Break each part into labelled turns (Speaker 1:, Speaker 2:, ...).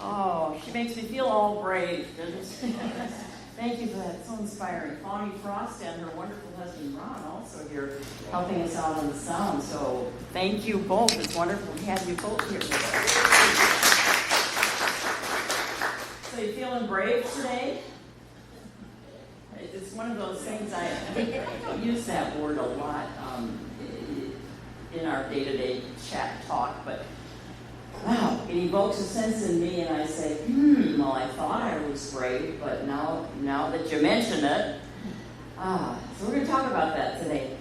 Speaker 1: Oh, she makes me feel all brave. Thank you for that. It's so inspiring. Bonnie Frost and her wonderful husband Ron also here helping us out on the sound. So thank you both. It's wonderful to have you both here. So you feeling brave today? It's one of those things I don't use that word a lot in our day-to-day chat talk, but wow, it evokes a sense in me, and I say, well, I thought I was brave, but now that you mention it, so we're going to talk about that today.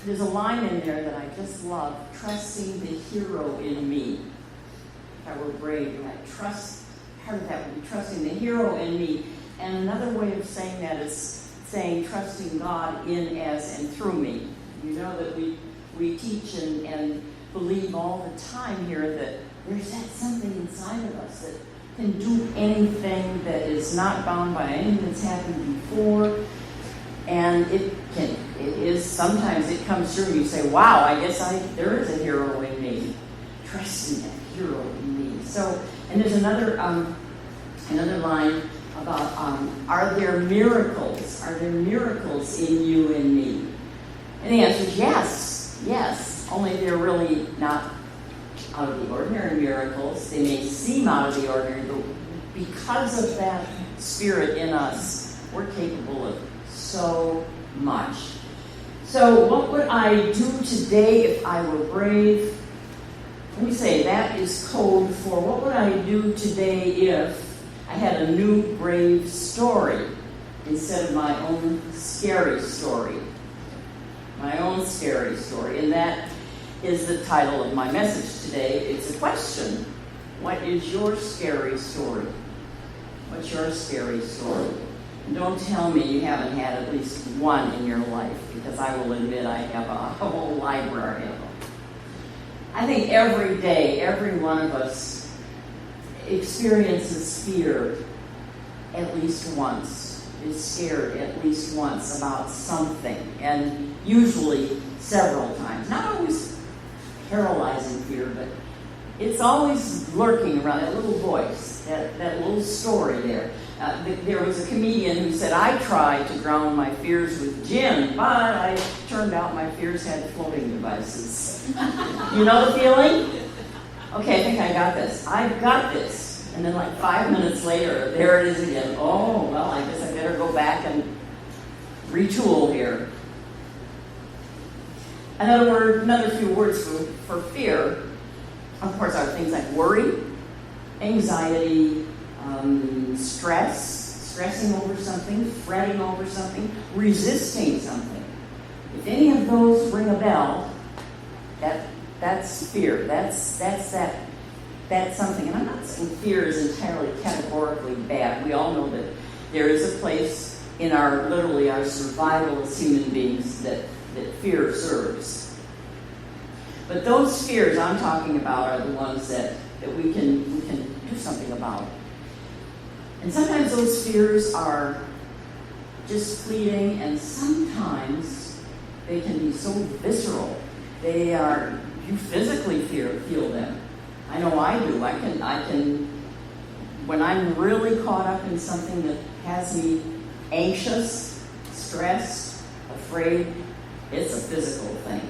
Speaker 1: There's a line in there that I just love, trusting the hero in me. If I were brave, I trust, part of that would be trusting the hero in me. And another way of saying that is saying trusting God in, as, and through me. You know that we teach and believe all the time here that there's that something inside of us that can do anything, that is not bound by anything that's happened before. And sometimes it comes through and you say, wow, I guess there is a hero in me. Trusting that hero in me. So, and there's another line about, are there miracles? Are there miracles in you and me? And the answer is yes. Only they're really not out of the ordinary miracles. They may seem out of the ordinary, but because of that spirit in us, we're capable of so much. So what would I do today if I were brave? Let me say, that is code for what would I do today if I had a new brave story instead of my own scary story. My own scary story. And that is the title of my message today. It's a question. What is your scary story? What's your scary story? And don't tell me you haven't had at least one in your life, because I will admit I have a whole library of them. I think every day, every one of us experiences fear at least once, is scared at least once about something, and usually several times. Not always paralyzing fear, but it's always lurking around, that little voice, that little story there. There was a comedian who said, I tried to drown my fears with gin, but I turned out my fears had floating devices. You know the feeling? Okay, I think I got this. I've got this. And then like 5 minutes later, there it is again. Oh, well, I guess I better go back and retool here. Another few words for fear, of course, are things like worry, anxiety, stressing over something, fretting over something, resisting something. If any of those ring a bell, that's fear. That's something. And I'm not saying fear is entirely categorically bad. We all know that there is a place in our survival as human beings that fear serves. But those fears I'm talking about are the ones that we can do something about. And sometimes those fears are just fleeting, and sometimes they can be so visceral. You physically feel them. I know I do. I can, when I'm really caught up in something that has me anxious, stressed, afraid, it's a physical thing.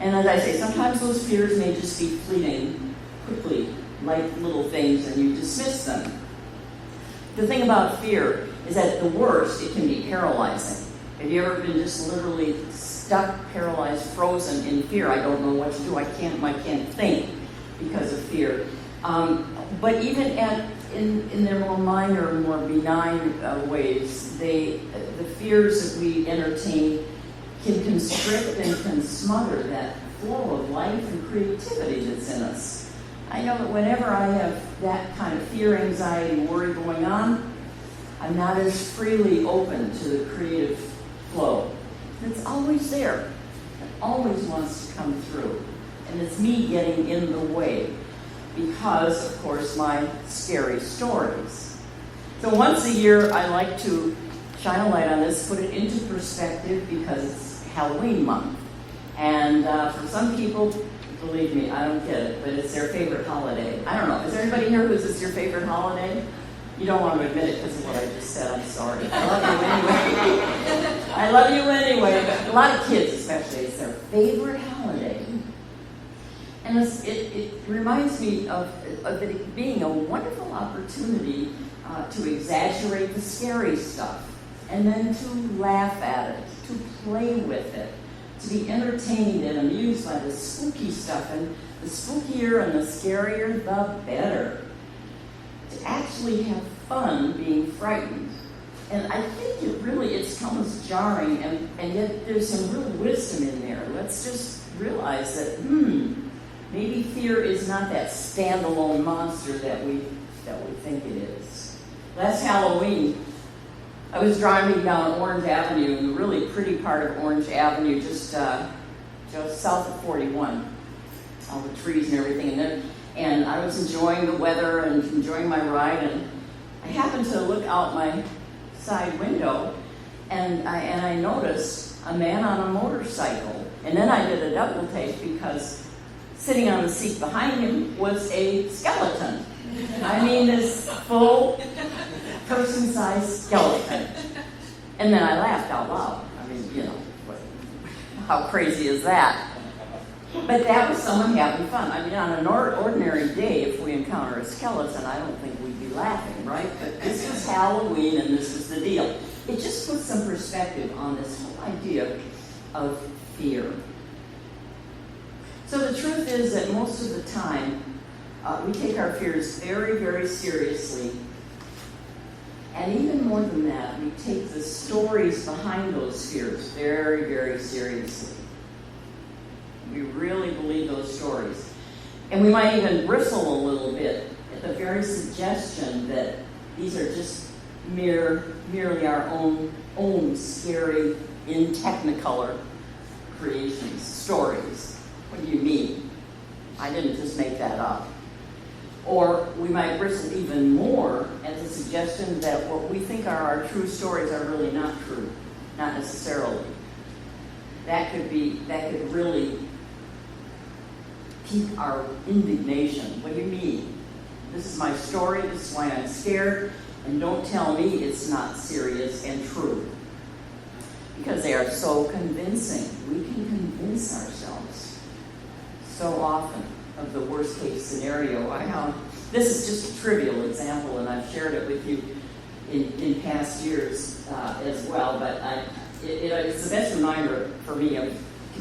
Speaker 1: And as I say, sometimes those fears may just be fleeting, quickly, like little things, and you dismiss them. The thing about fear is that at the worst, it can be paralyzing. Have you ever been just literally stuck, paralyzed, frozen in fear? I don't know what to do. I can't think because of fear. But even in their more minor, more benign ways, the fears that we entertain can constrict and can smother that flow of life and creativity that's in us. I know that whenever I have that kind of fear, anxiety, worry going on, I'm not as freely open to the creative flow. It's always there. It always wants to come through. And it's me getting in the way because, of course, my scary stories. So once a year, I like to shine a light on this, put it into perspective because it's Halloween month. And for some people, Believe me, I don't get it, but it's their favorite holiday. I don't know. Is there anybody here who's this your favorite holiday? You don't want to admit it because of what I just said. I'm sorry. I love you anyway. I love you anyway. But a lot of kids, especially, it's their favorite holiday. And it reminds me of it being a wonderful opportunity to exaggerate the scary stuff and then to laugh at it, to play with it, to be entertained and amused by the spooky stuff. And the spookier and the scarier, the better. To actually have fun being frightened. And I think it comes jarring, and yet there's some real wisdom in there. Let's just realize that, maybe fear is not that standalone monster that we think it is. Last Halloween, I was driving down Orange Avenue, in the really pretty part of Orange Avenue, just south of 41. All the trees and everything, and I was enjoying the weather and enjoying my ride, and I happened to look out my side window, and I noticed a man on a motorcycle. And then I did a double take because sitting on the seat behind him was a skeleton. I mean, this full person-sized skeleton. And then I laughed out loud. I mean, how crazy is that? But that was someone having fun. I mean, on an ordinary day, if we encounter a skeleton, I don't think we'd be laughing, right? But this was Halloween, and this was the deal. It just puts some perspective on this whole idea of fear. So the truth is that most of the time, we take our fears very, very seriously. And even more than that, we take the stories behind those fears very, very seriously. We really believe those stories. And we might even bristle a little bit at the very suggestion that these are just merely our own scary, in technicolor creations, stories. What do you mean? I didn't just make that up. Or we might bristle even more at the suggestion that what we think are our true stories are really not true, not necessarily. That could really pique our indignation. What do you mean? This is my story, this is why I'm scared, and don't tell me it's not serious and true. Because they are so convincing. We can convince ourselves so often of the worst case scenario. This is just a trivial example, and I've shared it with you in past years as well, but it's the best reminder for me to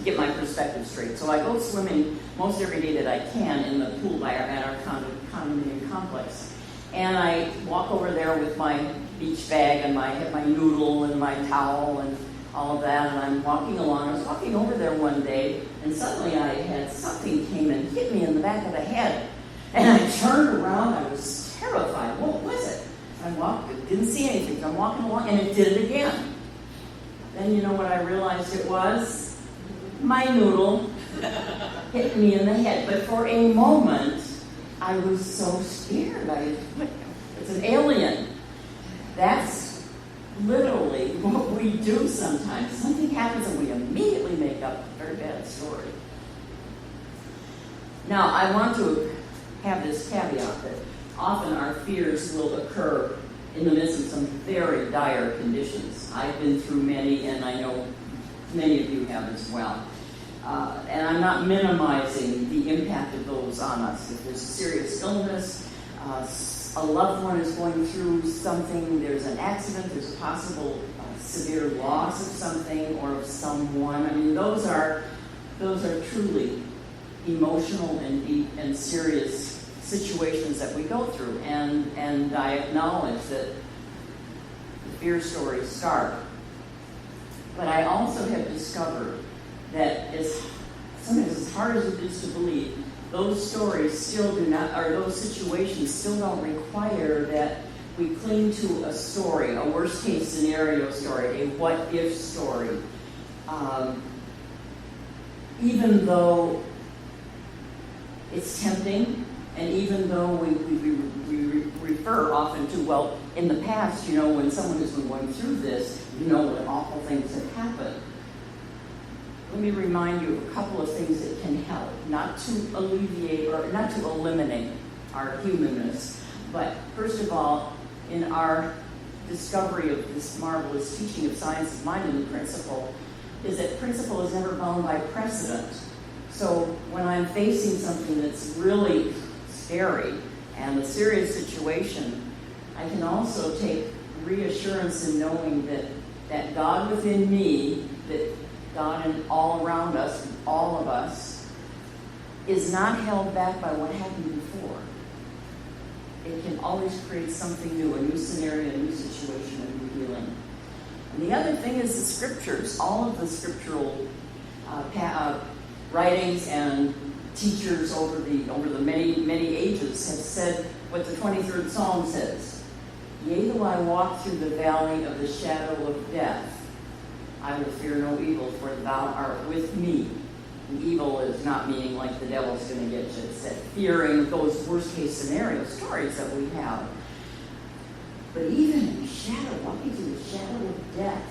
Speaker 1: get my perspective straight. So I go swimming most every day that I can in the pool at our condominium complex. And I walk over there with my beach bag and I have my noodle and my towel and all of that, and I'm walking along. I was walking over there one day, and suddenly I had something came and hit me in the back of the head. And I turned around, I was terrified. What was it? I walked, didn't see anything. I'm walking along, and it did it again. Then you know what I realized it was? My noodle hit me in the head. But for a moment, I was so scared. It's an alien. That's literally what we do sometimes. Something happens and we immediately make up a very bad story. Now, I want to have this caveat that often our fears will occur in the midst of some very dire conditions. I've been through many, and I know many of you have as well. And I'm not minimizing the impact of those on us. If there's a serious illness, a loved one is going through something, there's an accident, there's a possible severe loss of something or of someone. I mean, those are truly emotional and deep and serious situations that we go through. And I acknowledge that the fear stories start. But I also have discovered that sometimes as hard as it is to believe, those stories still do not, or those situations still don't require that we cling to a story, a worst case scenario story, a what if story. Even though it's tempting, and even though we refer often to, well, in the past, when someone has been going through this, what awful things have happened. Let me remind you of a couple of things that can help. not to alleviate or not to eliminate our humanness, but first of all, in our discovery of this marvelous teaching of science of mind and the principle, is that principle is never bound by precedent. So when I'm facing something that's really scary and a serious situation, I can also take reassurance in knowing that God within me, that God in all around us, all of us, is not held back by what happened before. It can always create something new, a new scenario, a new situation, a new healing. And the other thing is the scriptures. All of the scriptural writings and teachers over the many ages have said what the 23rd Psalm says. Yea, though I walk through the valley of the shadow of death, I will fear no evil, for thou art with me. And evil is not meaning like the devil's going to get you. It's that fearing those worst-case scenario stories that we have. But even in the shadow, walking through the shadow of death,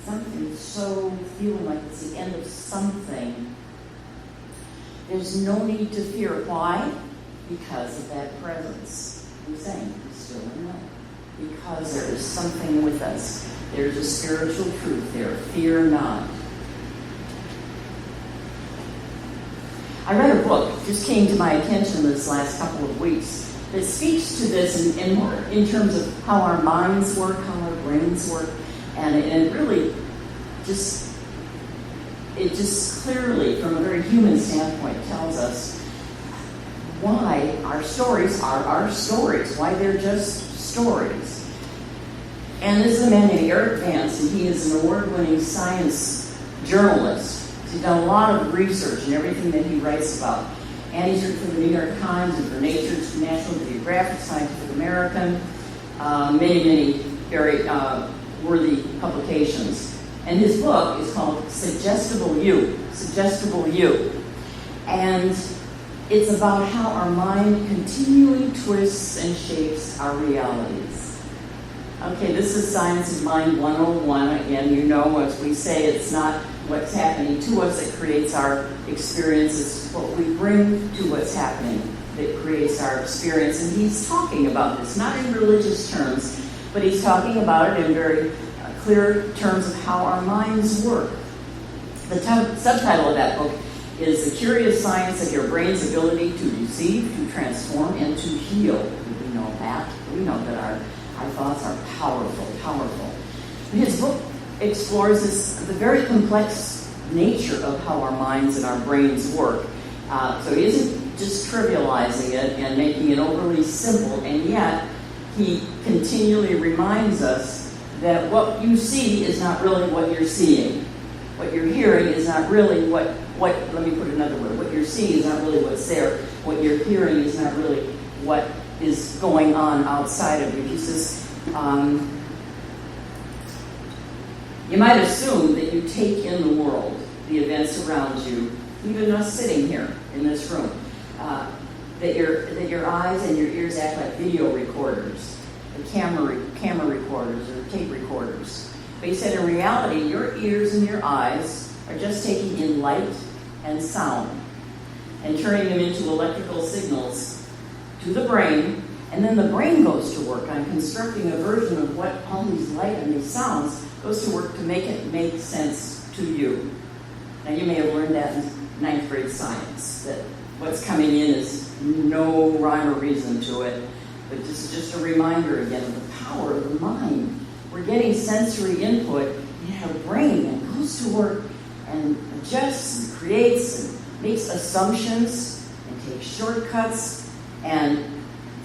Speaker 1: something so feeling like it's the end of something, there's no need to fear. Why? Because of that presence. I'm saying, be still and know. Because there is something with us. There's a spiritual truth there. Fear not. I read a book, just came to my attention this last couple of weeks, that speaks to this and more in terms of how our minds work, how our brains work, and it really just clearly, from a very human standpoint, tells us why our stories are our stories, why they're just stories. And this is a man named Eric Vance, and he is an award-winning science journalist. He's done a lot of research in everything that he writes about. And he's written for the New York Times and for Nature's National Geographic, Scientific American, many very worthy publications. And his book is called Suggestible You. Suggestible You. And it's about how our mind continually twists and shapes our realities. Okay, this is Science of Mind 101. Again, you know, as we say, it's not what's happening to us that creates our experiences, what we bring to what's happening that creates our experience. And he's talking about this, not in religious terms, but he's talking about it in very clear terms of how our minds work. The subtitle of that book is The Curious Science of Your Brain's Ability to Deceive, to Transform, and to Heal. We know that. We know that our thoughts are powerful. His book explores the very complex nature of how our minds and our brains work. So he isn't just trivializing it and making it overly simple, and yet he continually reminds us that what you see is not really what you're seeing. What you're hearing is not really what let me put it another way, what you're seeing is not really what's there. What you're hearing is not really what is going on outside of you. He says, you might assume that you take in the world, the events around you, even us sitting here in this room, that your eyes and your ears act like video recorders, the camera recorders or tape recorders. But he said in reality, your ears and your eyes are just taking in light and sound and turning them into electrical signals to the brain, and then the brain goes to work on constructing a version of what all these light and these sounds goes to work to make it make sense to you. Now you may have learned that in 9th grade science, that what's coming in is no rhyme or reason to it, but this is just a reminder again of the power of the mind. We're getting sensory input, you have a brain that goes to work and adjusts and creates and makes assumptions and takes shortcuts and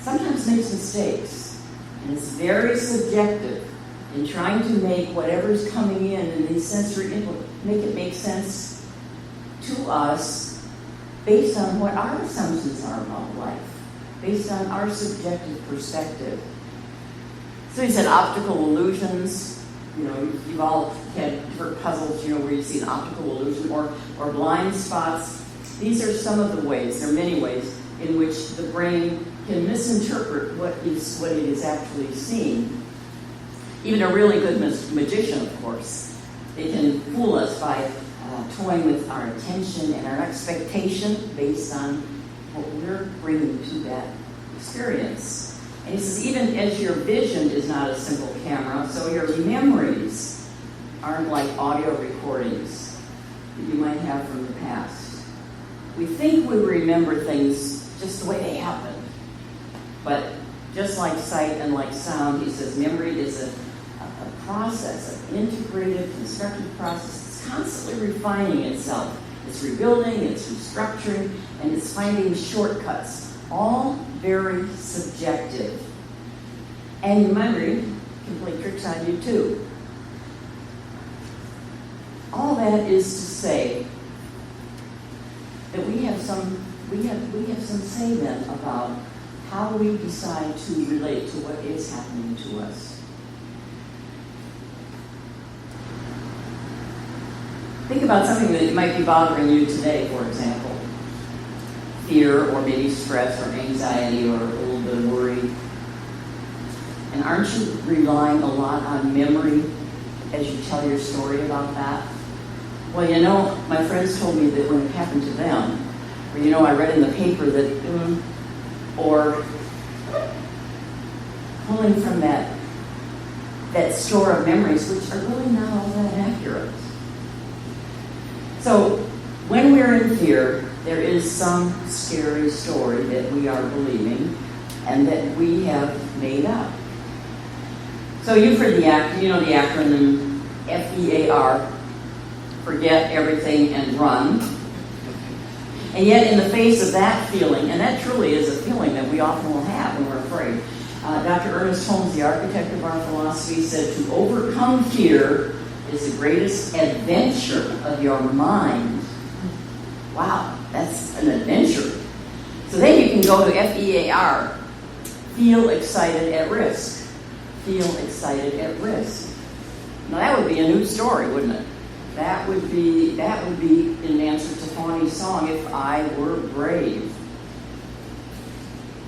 Speaker 1: sometimes makes mistakes. And it's very subjective in trying to make whatever's coming in and these sensory input, make it make sense to us based on what our assumptions are about life, based on our subjective perspective. So he said optical illusions. You know, you've all had different puzzles, you know, where you see an optical illusion or blind spots. These are some of the ways, there are many ways, in which the brain can misinterpret what it is actually seeing. Even a really good magician, of course, they can fool us by toying with our attention and our expectation based on what we're bringing to that experience. And he says, even as your vision is not a simple camera, so your memories aren't like audio recordings that you might have from the past. We think we remember things just the way they happen. But just like sight and like sound, he says, memory is a process, an integrated, constructive process. It's constantly refining itself. It's rebuilding, it's restructuring, and it's finding shortcuts. All very subjective. And your memory can play tricks on you too. All that is to say that we have some say then about how we decide to relate to what is happening to us. Think about something that might be bothering you today, for example. Fear, or maybe stress, or anxiety, or a little bit of worry. And aren't you relying a lot on memory as you tell your story about that? Well, you know, my friends told me that when it happened to them, or, you know, I read in the paper that, or pulling from that store of memories, which are really not all that accurate. So, when we're in fear, there is some scary story that we are believing and that we have made up. So you've heard the acronym FEAR, forget everything and run. And yet in the face of that feeling, and that truly is a feeling that we often will have when we're afraid, Dr. Ernest Holmes, the architect of our philosophy, said to overcome fear is the greatest adventure of your mind. Wow, that's an adventure. So then you can go to FEAR, feel excited at risk. Feel excited at risk. Now that would be a new story, wouldn't it? That would be in answer to Fawny's song, If I Were Brave.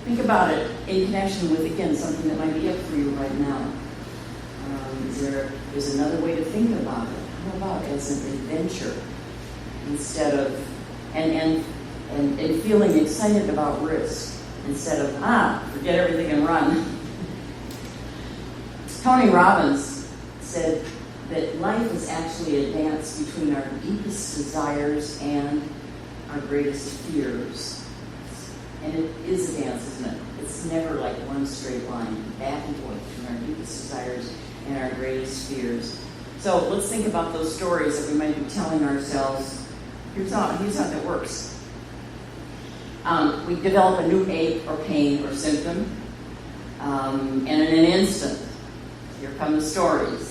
Speaker 1: Think about it in connection with, again, something that might be up for you right now. There's another way to think about it. How about as an adventure instead of, and feeling excited about risk instead of, forget everything and run. Tony Robbins said that life is actually a dance between our deepest desires and our greatest fears. And it is a dance, isn't it? It's never like one straight line, back and forth between our deepest desires and our greatest fears. So let's think about those stories that we might be telling ourselves. Here's how that works. We develop a new ache or pain or symptom, and in an instant, here come the stories.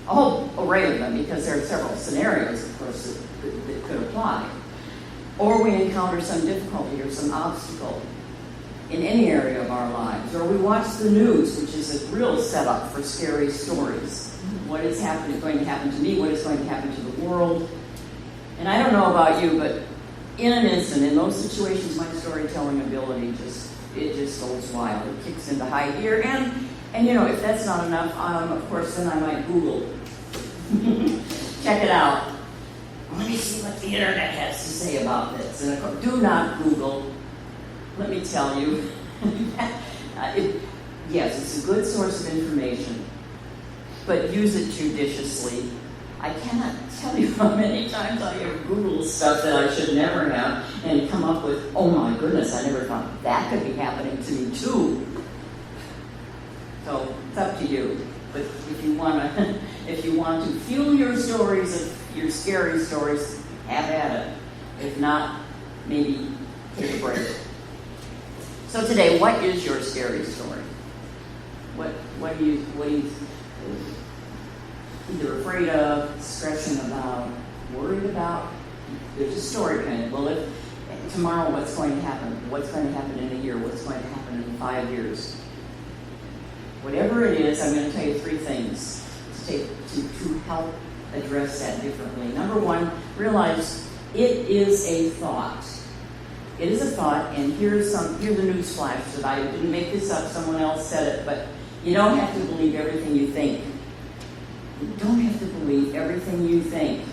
Speaker 1: A whole array of them, because there are several scenarios, of course, that could apply. Or we encounter some difficulty or some obstacle in any area of our lives. Or we watch the news, which is a real setup for scary stories. What is going to happen to me? What is going to happen to the world? And I don't know about you, but in an instant, in those situations, my storytelling ability just goes wild. It kicks into high gear. And you know, if that's not enough, of course, then I might Google. Check it out. Let me see what the internet has to say about this. And of course, do not Google. Let me tell you. Yes, it's a good source of information, but use it judiciously. I cannot tell you how many times I have Googled stuff that I should never have and come up with, oh my goodness, I never thought that could be happening to me too. So it's up to you. But if you want to fuel your stories of your scary stories, have at it. If not, maybe take a break. So today, what is your scary story? What are you either afraid of, stressing about, worried about? There's a story behind it. Well, if tomorrow, what's going to happen? What's going to happen in a year? What's going to happen in 5 years? Whatever it is, I'm going to tell you 3 things to help address that differently. Number 1, realize it is a thought. It is a thought, and here's the news flash that I didn't make this up, someone else said it, but you don't have to believe everything you think. You don't have to believe everything you think.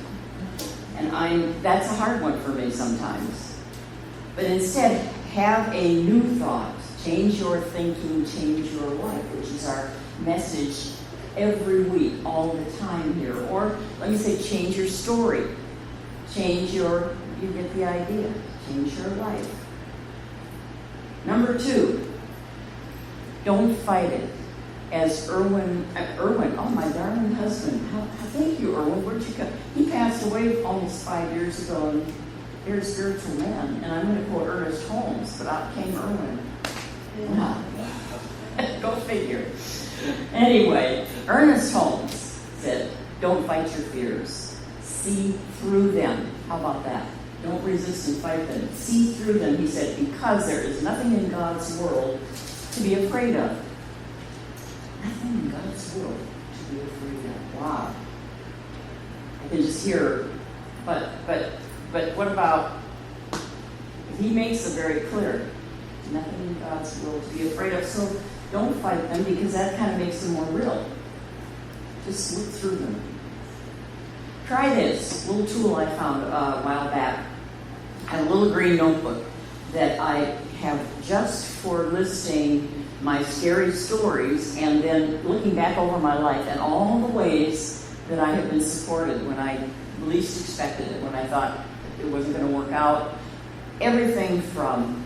Speaker 1: And that's a hard one for me sometimes. But instead, have a new thought. Change your thinking, change your life, which is our message every week, all the time here. Or let me say, change your story. You get the idea. Change your life. Number 2, don't fight it. As Erwin, oh, my darling husband, thank you, Erwin, where'd you go? He passed away almost 5 years ago, and you're a spiritual man, and I'm going to quote Ernest Holmes, but out came Erwin. Wow. Go figure. Anyway, Ernest Holmes said, don't fight your fears. See through them. How about that? Don't resist and fight them. See through them, he said, because there is nothing in God's world to be afraid of. Nothing in God's world to be afraid of. Wow. I can just hear, but what about, he makes it very clear, nothing in God's world to be afraid of. So don't fight them, because that kind of makes them more real. Just look through them. Try this little tool I found a while back. I have a little green notebook that I have just for listing my scary stories and then looking back over my life and all the ways that I have been supported when I least expected it, when I thought it wasn't going to work out. Everything from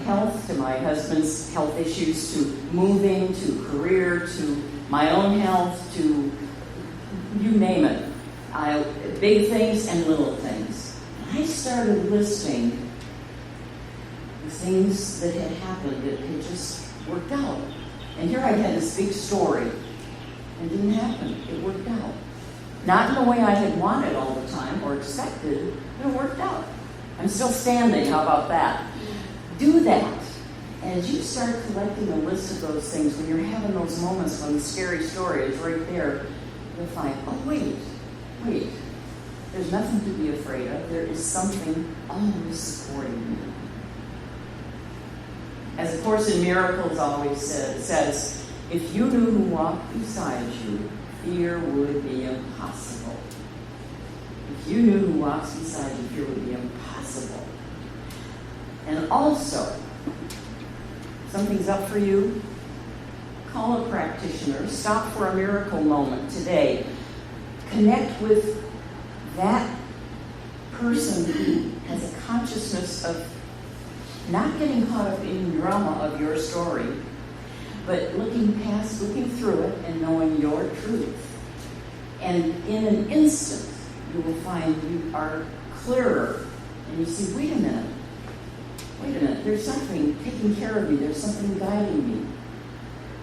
Speaker 1: health to my husband's health issues to moving to career to my own health to you name it. Big things and little things. I started listing the things that had happened that had just worked out. And here I had this big story. It didn't happen. It worked out. Not in the way I had wanted all the time or expected, but it worked out. I'm still standing. How about that? Do that. As you start collecting a list of those things, when you're having those moments when the scary story is right there, you'll find, oh, wait. There's nothing to be afraid of. There is something always supporting me. As the Course in Miracles always says, if you knew who walked beside you, fear would be impossible. If you knew who walks beside you, fear would be impossible. And also, something's up for you, call a practitioner. Stop for a miracle moment today. Connect with that person who has a consciousness of not getting caught up in the drama of your story, but looking through it and knowing your truth. And in an instant, you will find you are clearer. And you see, wait a minute, there's something taking care of me. There's something guiding me.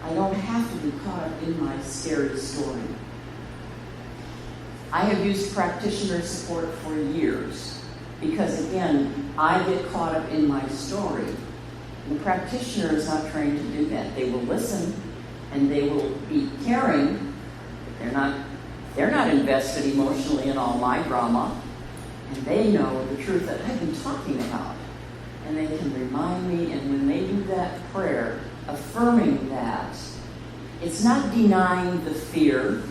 Speaker 1: I don't have to be caught up in my scary story. I have used practitioner support for years because, again, I get caught up in my story. The practitioner is not trained to do that. They will listen and they will be caring. They're not invested emotionally in all my drama, and they know the truth that I've been talking about. And they can remind me, and when they do that prayer, affirming that, it's not denying the fear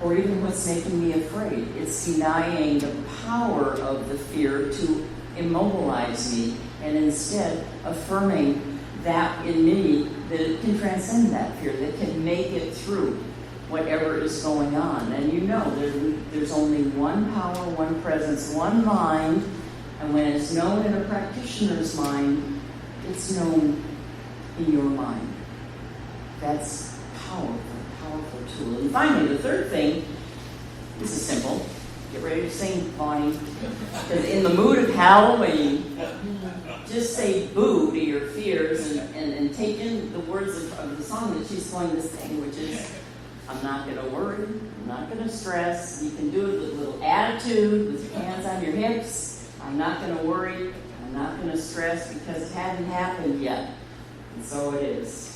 Speaker 1: or even what's making me afraid. It's denying the power of the fear to immobilize me, and instead affirming that in me, that it can transcend that fear, that can make it through whatever is going on. And you know, there's only one power, one presence, one mind, and when it's known in a practitioner's mind, it's known in your mind. That's powerful tool. And finally, the third thing, this is simple. Get ready to sing, Bonnie. Because in the mood of Halloween, just say boo to your fears and take in the words of the song that she's going to sing, which is, I'm not going to worry, I'm not going to stress. You can do it with a little attitude, with your hands on your hips. I'm not going to worry, I'm not going to stress because it hadn't happened yet. And so it is.